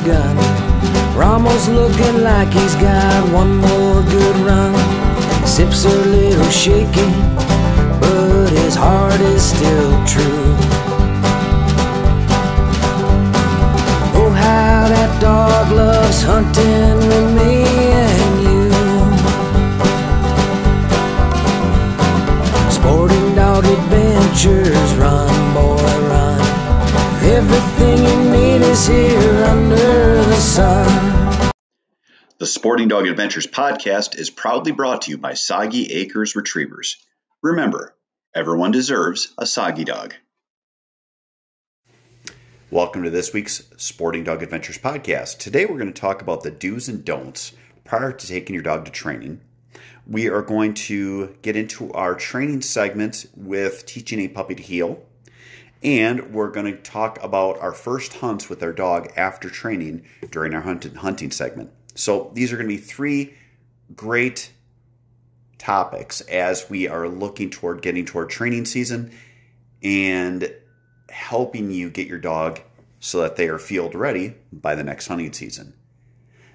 gun. Ramos looking like he's got one more good run. His hips are a little shaky, but his heart is still true. Oh, how that dog loves hunting with me and you. Sporting Dog Adventures, run boy run. Everything you need is here under the sun. The Sporting Dog Adventures podcast is proudly brought to you by Soggy Acres Retrievers. Remember, everyone deserves a Soggy dog. Welcome to this week's Sporting Dog Adventures podcast. Today we're going to talk about the do's and don'ts prior to taking your dog to training. We are going to get into our training segment with teaching a puppy to heel. And we're going to talk about our first hunts with our dog after training during our hunting segment. So these are going to be three great topics as we are looking toward getting toward training season and helping you get your dog so that they are field ready by the next hunting season.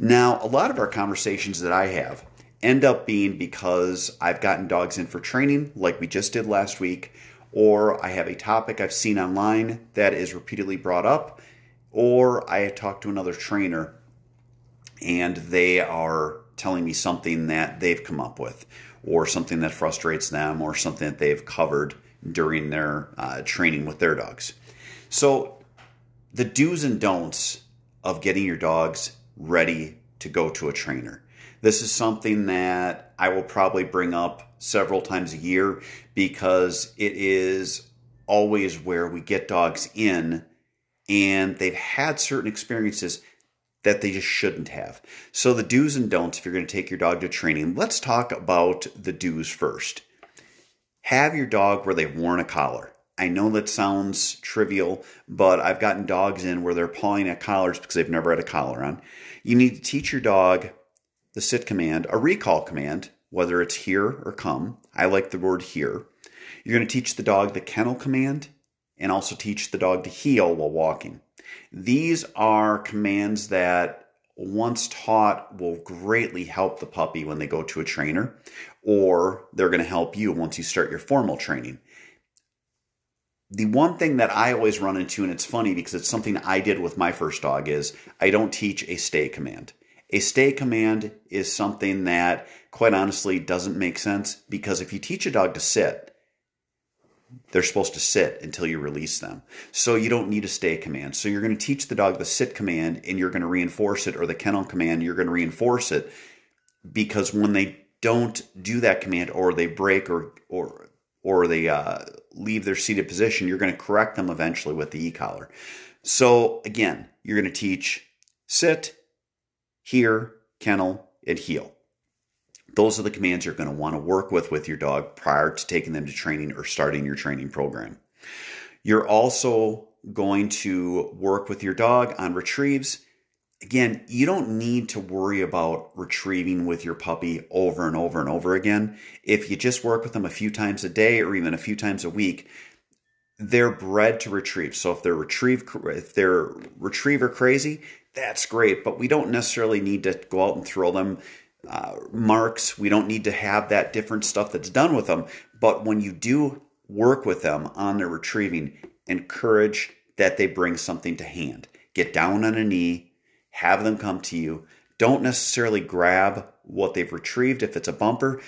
Now, a lot of our conversations that I have end up being because I've gotten dogs in for training like we just did last week, or I have a topic I've seen online that is repeatedly brought up, or I talked to another trainer and they are telling me something that they've come up with, or something that frustrates them, or something that they've covered during their training with their dogs. So the do's and don'ts of getting your dogs ready to go to a trainer. This is something that I will probably bring up several times a year because it is always where we get dogs in and they've had certain experiences that they just shouldn't have. So the do's and don'ts if you're going to take your dog to training, let's talk about the do's first. Have your dog where they've worn a collar. I know that sounds trivial, but I've gotten dogs in where they're pawing at collars because they've never had a collar on. You need to teach your dog the sit command, a recall command, whether it's here or come. I like the word here. You're going to teach the dog the kennel command and also teach the dog to heel while walking. These are commands that, once taught, will greatly help the puppy when they go to a trainer, or they're going to help you once you start your formal training. The one thing that I always run into, and it's funny because it's something I did with my first dog, is I don't teach a stay command. A stay command is something that, quite honestly, doesn't make sense because if you teach a dog to sit, they're supposed to sit until you release them. So you don't need a stay command. So you're going to teach the dog the sit command and you're going to reinforce it, or the kennel command, you're going to reinforce it, because when they don't do that command, or they break or they leave their seated position, you're going to correct them eventually with the e-collar. So again, you're going to teach sit, here, kennel, and heel. Those are the commands you're going to want to work with your dog prior to taking them to training or starting your training program. You're also going to work with your dog on retrieves. Again, you don't need to worry about retrieving with your puppy over and over and over again. If you just work with them a few times a day or even a few times a week, they're bred to retrieve. So if they're retriever crazy, that's great, but we don't necessarily need to go out and throw them marks. We don't need to have that different stuff that's done with them. But when you do work with them on their retrieving, encourage that they bring something to hand. Get down on a knee, have them come to you. Don't necessarily grab what they've retrieved if it's a bumper.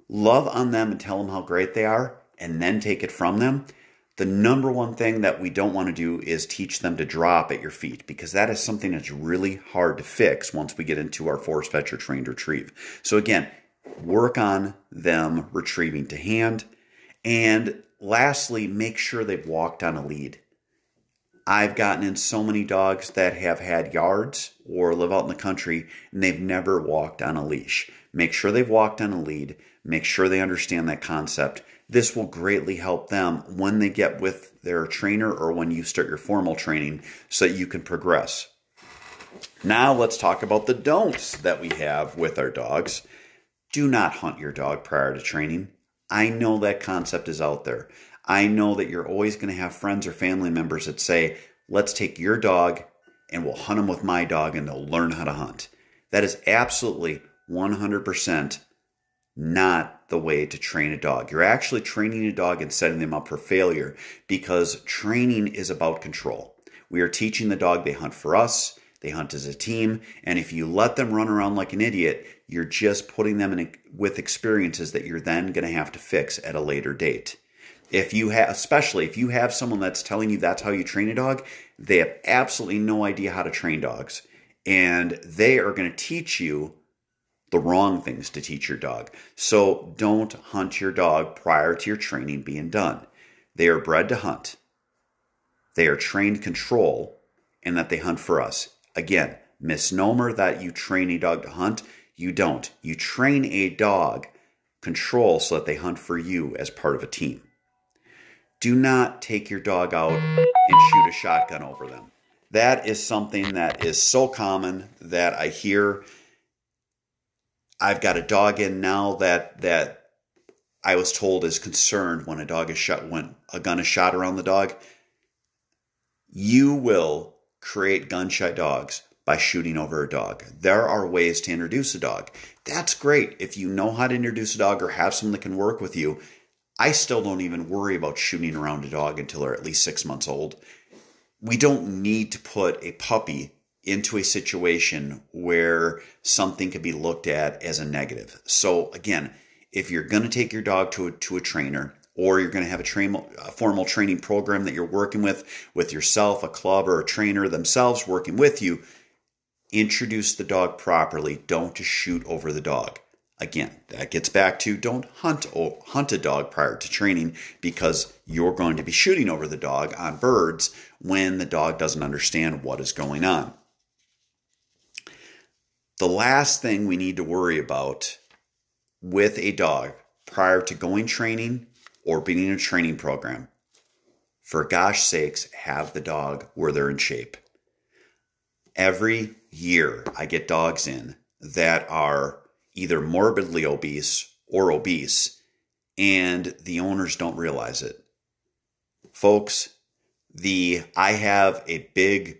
Love on them and tell them how great they are, and then take it from them. The number one thing that we don't want to do is teach them to drop at your feet, because that is something that's really hard to fix once we get into our force fetch or trained retrieve. So again, work on them retrieving to hand. And lastly, make sure they've walked on a lead. I've gotten in so many dogs that have had yards or live out in the country and they've never walked on a leash. Make sure they've walked on a lead. Make sure they understand that concept. This will greatly help them when they get with their trainer or when you start your formal training so that you can progress. Now let's talk about the don'ts that we have with our dogs. Do not hunt your dog prior to training. I know that concept is out there. I know that you're always going to have friends or family members that say, let's take your dog and we'll hunt them with my dog and they'll learn how to hunt. That is absolutely 100% not the way to train a dog. You're actually training a dog and setting them up for failure, because training is about control. We are teaching the dog they hunt for us, they hunt as a team, and if you let them run around like an idiot, you're just putting them with experiences that you're then going to have to fix at a later date. Especially if you have someone that's telling you that's how you train a dog, they have absolutely no idea how to train dogs, and they are going to teach you the wrong things to teach your dog. So don't hunt your dog prior to your training being done. They are bred to hunt. They are trained control, and that they hunt for us. Again, misnomer that you train a dog to hunt. You don't. You train a dog control so that they hunt for you as part of a team. Do not take your dog out and shoot a shotgun over them. That is something that is so common that I hear. I've got a dog in now that I was told is concerned when a dog is shot, when a gun is shot around the dog. You will create gun-shy dogs by shooting over a dog. There are ways to introduce a dog. That's great. If you know how to introduce a dog or have someone that can work with you, I still don't even worry about shooting around a dog until they're at least 6 months old. We don't need to put a puppy into a situation where something could be looked at as a negative. So again, if you're going to take your dog to a trainer, or you're going to have a formal training program that you're working with yourself, a club or a trainer themselves working with you, introduce the dog properly. Don't just shoot over the dog. Again, that gets back to don't hunt a dog prior to training, because you're going to be shooting over the dog on birds when the dog doesn't understand what is going on. The last thing we need to worry about with a dog prior to going training or being in a training program, for gosh sakes, have the dog where they're in shape. Every year I get dogs in that are either morbidly obese or obese, and the owners don't realize it. Folks, I have a big,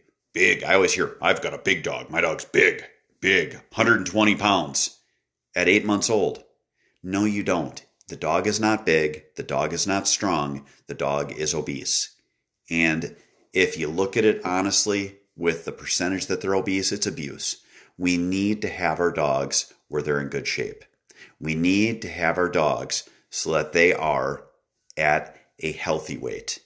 I always hear, I've got a big dog. My dog's big, 120 pounds at 8 months old. No, you don't. The dog is not big. The dog is not strong. The dog is obese. And if you look at it honestly, with the percentage that they're obese, it's abuse. We need to have our dogs where they're in good shape. We need to have our dogs so that they are at a healthy weight.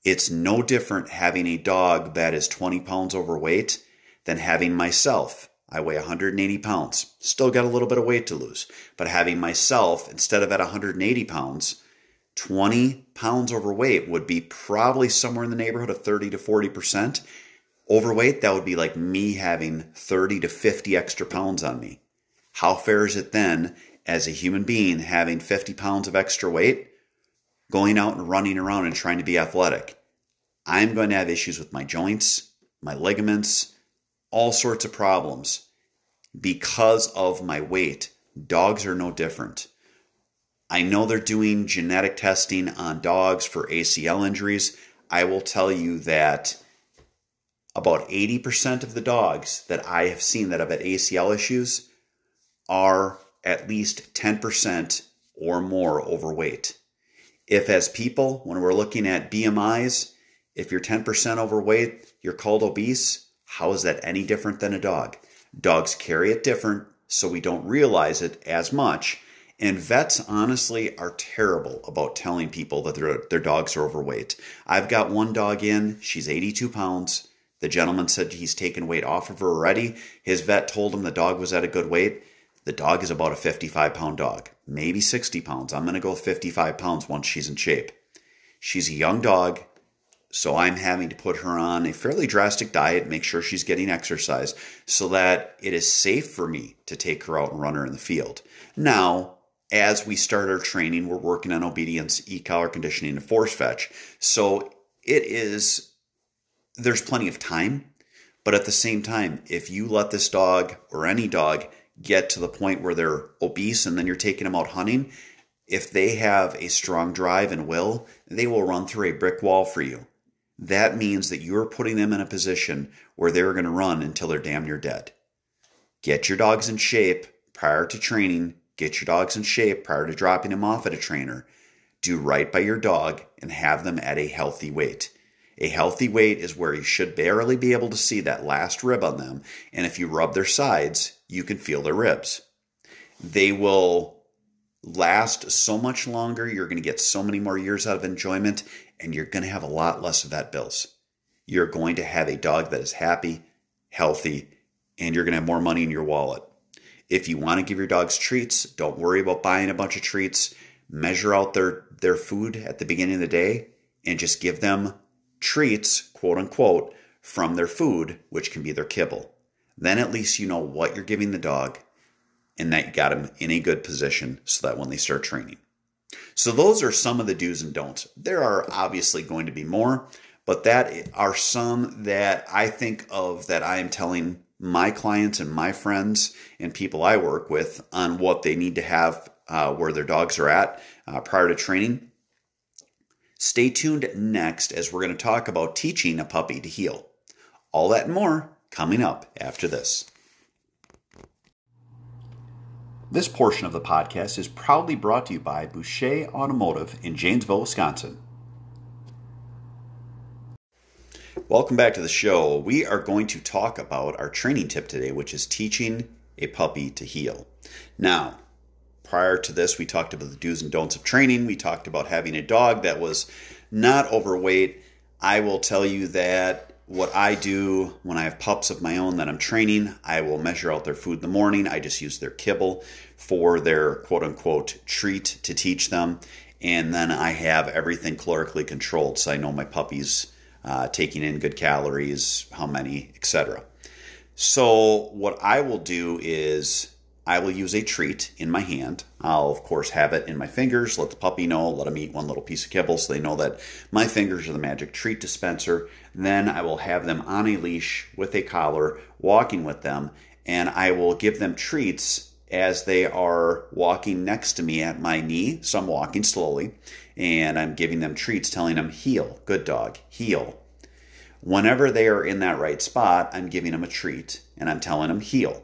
It's no different having a dog that is 20 pounds overweight than having myself. I weigh 180 pounds. Still got a little bit of weight to lose. But having myself, instead of at 180 pounds, 20 pounds overweight would be probably somewhere in the neighborhood of 30 to 40%. Overweight, that would be like me having 30 to 50 extra pounds on me. How fair is it then, as a human being, having 50 pounds of extra weight, going out and running around and trying to be athletic? I'm going to have issues with my joints, my ligaments, all sorts of problems because of my weight. Dogs are no different. I know they're doing genetic testing on dogs for ACL injuries. I will tell you that about 80% of the dogs that I have seen that have had ACL issues are at least 10% or more overweight. If as people, when we're looking at BMIs, if you're 10% overweight, you're called obese, how is that any different than a dog? Dogs carry it different, so we don't realize it as much. And vets, honestly, are terrible about telling people that their dogs are overweight. I've got one dog in, she's 82 pounds. The gentleman said he's taken weight off of her already. His vet told him the dog was at a good weight. The dog is about a 55-pound dog, maybe 60 pounds. I'm going to go with 55 pounds once she's in shape. She's a young dog, so I'm having to put her on a fairly drastic diet, make sure she's getting exercise so that it is safe for me to take her out and run her in the field. Now, as we start our training, we're working on obedience, e-collar conditioning, and force fetch. So there's plenty of time, but at the same time, if you let this dog or any dog get to the point where they're obese and then you're taking them out hunting, if they have a strong drive and will, they will run through a brick wall for you. that means that you're putting them in a position where they're going to run until they're damn near dead. Get your dogs in shape prior to training. Get your dogs in shape prior to dropping them off at a trainer. Do right by your dog and have them at a healthy weight. A healthy weight is where you should barely be able to see that last rib on them. And if you rub their sides, you can feel their ribs. They will last so much longer. You're going to get so many more years out of enjoyment, and you're going to have a lot less of vet bills. You're going to have a dog that is happy, healthy, and you're going to have more money in your wallet. If you want to give your dogs treats, don't worry about buying a bunch of treats. Measure out their food at the beginning of the day and just give them treats, quote unquote, from their food, which can be their kibble. Then at least you know what you're giving the dog and that you got them in a good position so that when they start training. So those are some of the do's and don'ts. There are obviously going to be more, but that are some that I think of that I am telling my clients and my friends and people I work with on what they need to have where their dogs are at prior to training. Stay tuned next as we're going to talk about teaching a puppy to heel. All that and more coming up after this. This portion of the podcast is proudly brought to you by Boucher Automotive in Janesville, Wisconsin. Welcome back to the show. We are going to talk about our training tip today, which is teaching a puppy to heel. Now, prior to this, we talked about the do's and don'ts of training. We talked about having a dog that was not overweight. I will tell you that what I do when I have pups of my own that I'm training, I will measure out their food in the morning. I just use their kibble for their quote-unquote treat to teach them. And then I have everything calorically controlled, so I know my puppy's taking in good calories, how many, etc. So what I will do is I will use a treat in my hand. I'll, of course, have it in my fingers, let the puppy know, let them eat one little piece of kibble so they know that my fingers are the magic treat dispenser. Then I will have them on a leash with a collar, walking with them, and I will give them treats as they are walking next to me at my knee. So I'm walking slowly, and I'm giving them treats, telling them, heel, good dog, heel. Whenever they are in that right spot, I'm giving them a treat, and I'm telling them, heel.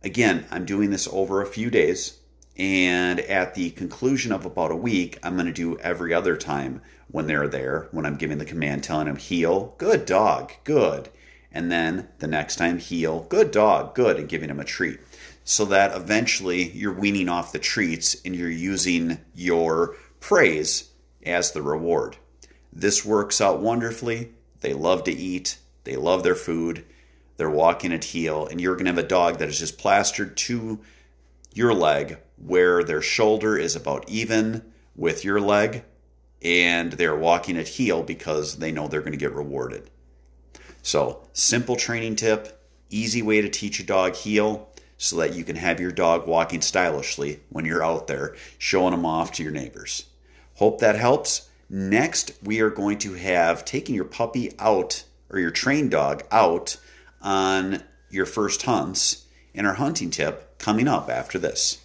Again, I'm doing this over a few days, and at the conclusion of about a week, I'm going to do every other time when they're there, when I'm giving the command, telling them, heel, good dog, good. And then the next time, heel, good dog, good, and giving them a treat. So that eventually you're weaning off the treats and you're using your praise as the reward. This works out wonderfully. They love to eat. They love their food. They're walking at heel, and you're going to have a dog that is just plastered to your leg where their shoulder is about even with your leg, and they're walking at heel because they know they're going to get rewarded. So, simple training tip, easy way to teach a dog heel so that you can have your dog walking stylishly when you're out there showing them off to your neighbors. Hope that helps. Next, we are going to have taking your puppy out or your trained dog out on your first hunts and our hunting tip coming up after this.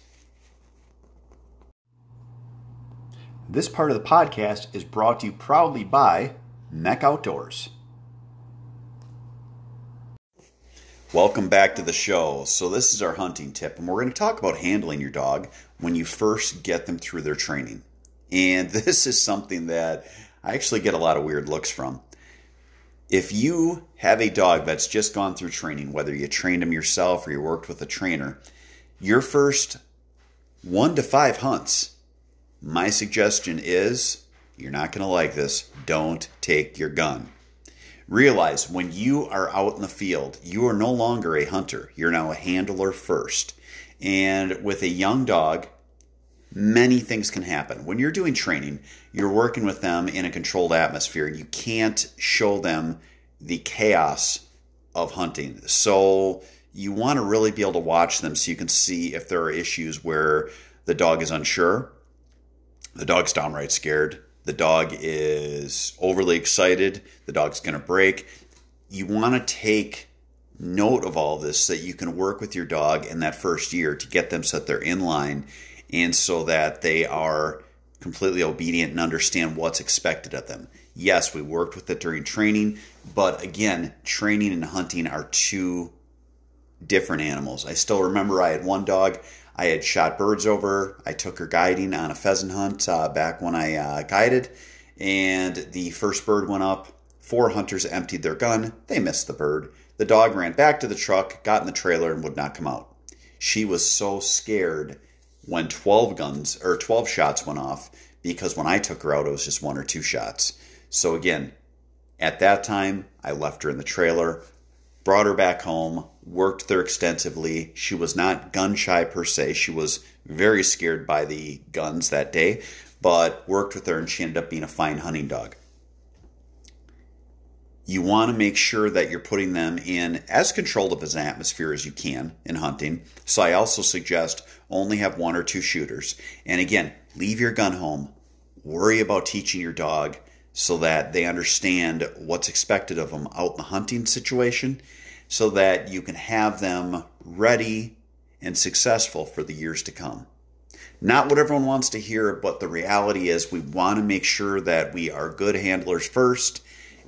This part of the podcast is brought to you proudly by Mech Outdoors. Welcome back to the show. So this is our hunting tip, and we're going to talk about handling your dog when you first get them through their training. And this is something that I actually get a lot of weird looks from. If you have a dog that's just gone through training, whether you trained him yourself or you worked with a trainer, your first 1 to 5 hunts, my suggestion is, you're not going to like this, don't take your gun. Realize when you are out in the field, you are no longer a hunter. You're now a handler first. And with a young dog, many things can happen. When you're doing training, you're working with them in a controlled atmosphere. You can't show them the chaos of hunting. So you want to really be able to watch them so you can see if there are issues where the dog is unsure, the dog's downright scared, the dog is overly excited, the dog's going to break. You want to take note of all this so that you can work with your dog in that first year to get them so that they're in line and so that they are completely obedient and understand what's expected of them. Yes, we worked with it during training, but again, training and hunting are two different animals. I still remember I had one dog I had shot birds over. I took her guiding on a pheasant hunt back when I guided, and the first bird went up. 4 hunters emptied their gun. They missed the bird. The dog ran back to the truck, got in the trailer, and would not come out. She was so scared when 12 shots went off, because when I took her out, it was just 1 or 2 shots. So again, at that time, I left her in the trailer, brought her back home, worked with her extensively. She was not gun shy per se. She was very scared by the guns that day, but worked with her, and she ended up being a fine hunting dog. You want to make sure that you're putting them in as controlled of an atmosphere as you can in hunting. So I also suggest only have 1 or 2 shooters. And again, leave your gun home. Worry about teaching your dog so that they understand what's expected of them out in the hunting situation, so that you can have them ready and successful for the years to come. Not what everyone wants to hear, but the reality is we want to make sure that we are good handlers first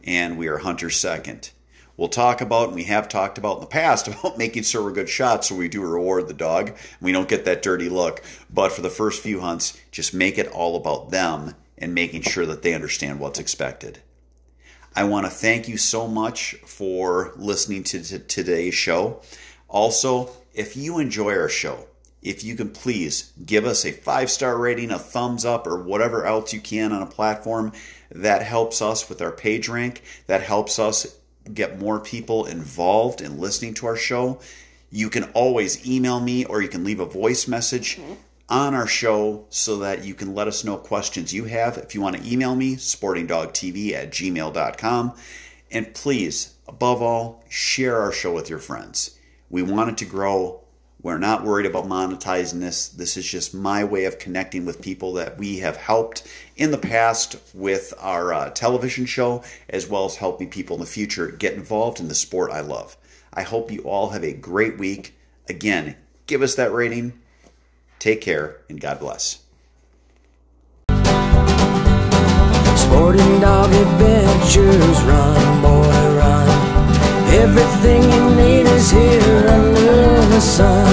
and we are hunters second. We'll talk about, and we have talked about in the past, about making sure we're good shots so we do reward the dog. We don't get that dirty look. But for the first few hunts, just make it all about them and making sure that they understand what's expected. I want to thank you so much for listening to today's show. Also, if you enjoy our show, if you can please give us a 5-star rating, a thumbs up, or whatever else you can on a platform, that helps us with our page rank. That helps us get more people involved in listening to our show. You can always email me, or you can leave a voice message on our show so that you can let us know questions you have. If you want to email me, sportingdogtv@gmail.com. And please, above all, share our show with your friends. We want it to grow. We're not worried about monetizing this. This is just my way of connecting with people that we have helped in the past with our television show, as well as helping people in the future get involved in the sport I love. I hope you all have a great week. Again, give us that rating. Take care, and God bless. Sporting dog adventures, run, boy, run. Everything you need is here under the sun.